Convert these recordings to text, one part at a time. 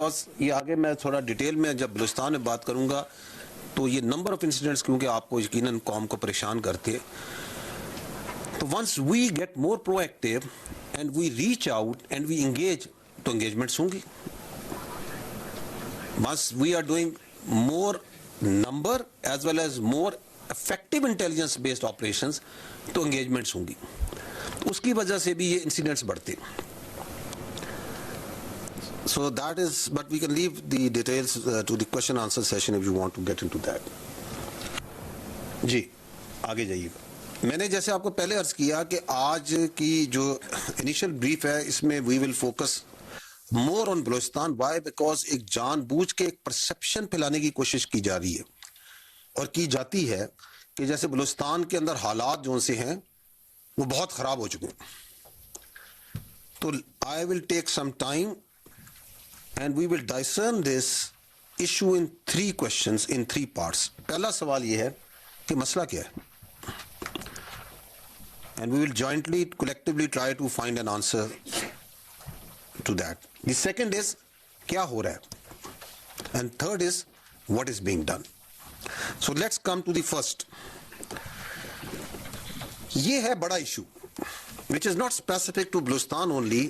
बस ये आगे मैं थोड़ा डिटेल में जब बलूचिस्तान में बात करूंगा तो ये नंबर ऑफ इंसिडेंट्स क्योंकि आपको यकीनन कौम को परेशान करते हैं, तो once we get more proactive and we reach out and we engage, तो एंगेजमेंट्स होंगी. Once we are doing more number as well as more effective intelligence based operations, तो एंगेजमेंट्स होंगी. तो उसकी वजह से भी ये इंसिडेंट्स बढ़ते हैं. So that is, but we can leave the details to the question answer session if you want to get into that. जी आगे जाइएगा. मैंने जैसे आपको पहले अर्ज किया कि आज की जो इनिशियल ब्रीफ है इसमें we will focus more on Balochistan. Why? Because एक जानबूझ के एक परसेप्शन फैलाने की कोशिश की जा रही है और की जाती है कि जैसे बलूचिस्तान के अंदर हालात जो से हैं वो बहुत खराब हो चुके हैं. तो I will take some time and we will discern this issue in 3 questions in 3 parts. पहला सवाल ये है कि मसला क्या है, and we will jointly collectively try to find an answer to that. The second is क्या हो रहा है, and third is what is being done. So let's come to the first. ये है बड़ा issue which is not specific to Baluchistan only,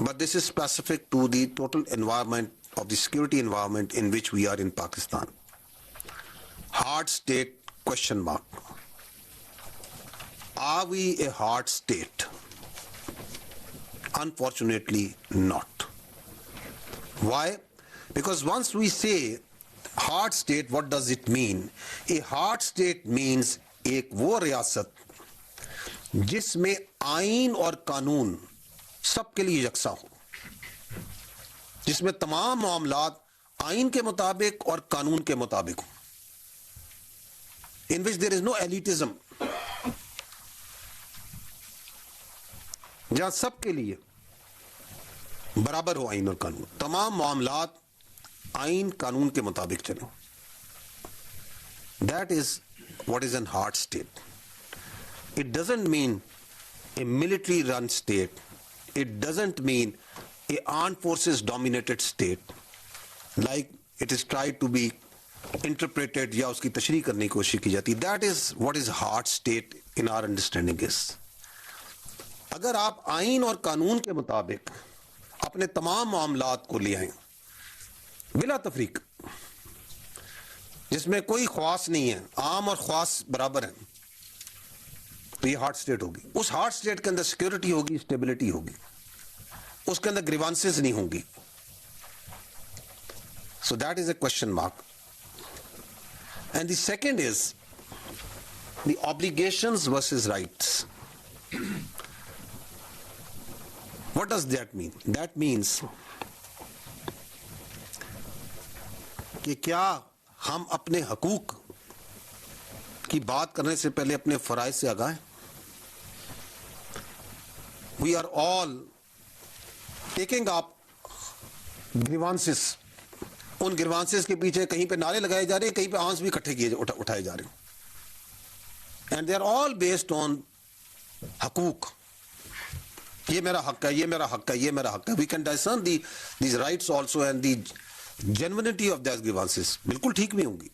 but this is specific to the total environment of the security environment in which we are in Pakistan. Hard state question mark. Are we a hard state? Unfortunately not. Why? Because once we say hard state, what does it mean? A hard state means एक वो रियासत जिसमें आइन और कानून सबके लिए यकसा हो, जिसमें तमाम मामलात आइन के मुताबिक और कानून के मुताबिक हो, in which there is no elitism, जहां सबके लिए बराबर हो आइन और कानून, तमाम मामलात आइन कानून के मुताबिक चलो. That is what is an hard state. It doesn't mean A military run state. It doesn't mean a armed forces dominated state like it is tried to be interpreted या उसकी तशरीह करने की कोशिश की जाती. That is what is hard state in our understanding is. अगर आप आइन और कानून के मुताबिक अपने तमाम मामलात को ले आए बिला तफरीक, जिसमें कोई ख्वास नहीं है, आम और ख्वास बराबर हैं, तो ये हार्ड स्टेट होगी. उस हार्ड स्टेट के अंदर सिक्योरिटी होगी, स्टेबिलिटी होगी, उसके अंदर ग्रीवांसेस नहीं होंगी. So that is a question mark. And the second is the obligations versus rights. What does that mean? That means कि क्या हम अपने हकूक की बात करने से पहले अपने फराइज से आगाह हैं? We are all taking up grievances. उन grievances के पीछे कहीं पे नारे लगाए जा रहे हैं, कहीं पे आंस भी इकट्ठे किए उठाए जा रहे हैं. And they are all based on हकूक. ये मेरा हक है, ये मेरा हक है, ये मेरा हक है. We can discern these rights also and the genuinity of those grievances. बिल्कुल ठीक भी होंगी.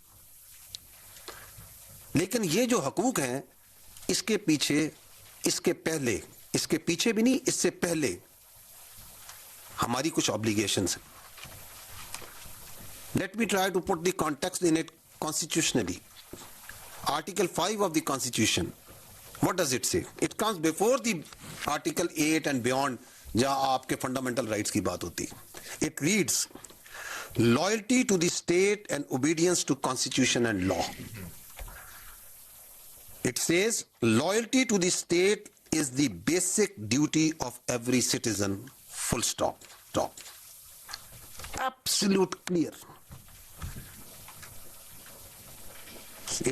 लेकिन ये जो हकूक हैं, इसके पीछे, इसके पहले, इसके पीछे भी नहीं, इससे पहले हमारी कुछ ऑब्लिगेशंस हैं. Let me try to put the context in it constitutionally. Article 5 of the constitution, what does it say? It comes before the article 8 and beyond, जहां आपके फंडामेंटल राइट्स की बात होती है. It reads loyalty to the state and obedience to constitution and law. It says loyalty to the state is the basic duty of every citizen, full stop. Stop. Absolute clear.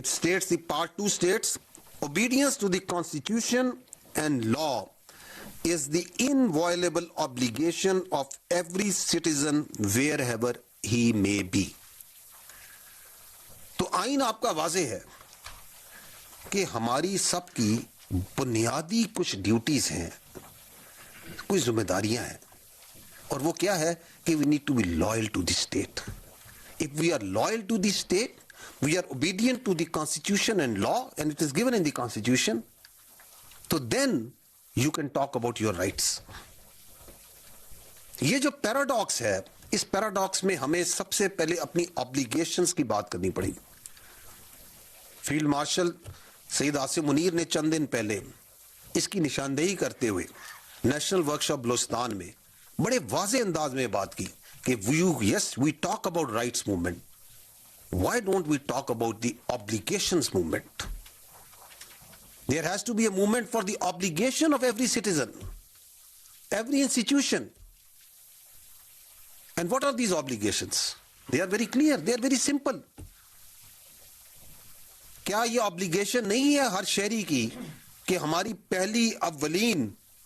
It states, the part 2 states, obedience to the constitution and law is the inviolable obligation of every citizen wherever he may be. तो आइन आपका वाज़ेह है कि हमारी सबकी बुनियादी कुछ duties हैं, कुछ जिम्मेदारियां हैं, और वो क्या है कि we need to be loyal to the state. If we are loyal to the state, we are obedient to the constitution and law, and it is given in the constitution, तो then you can talk about your rights. ये जो paradox है, इस paradox में हमें सबसे पहले अपनी ऑब्लिगेशंस की बात करनी पड़ेगी. फील्ड मार्शल सईद आसिम मुनीर ने चंद दिन पहले इसकी निशानदेही करते हुए नेशनल वर्कशॉप बलोचिस्तान में बड़े वाज़े अंदाज में बात की कि we talk about rights movement, why don't we talk about the obligations movement. There has to be a movement for the obligation of every citizen, every institution. And what are these obligations? They are very clear, they are very simple. क्या ये obligation नहीं है हर शहरी की कि हमारी पहली अव्वलीन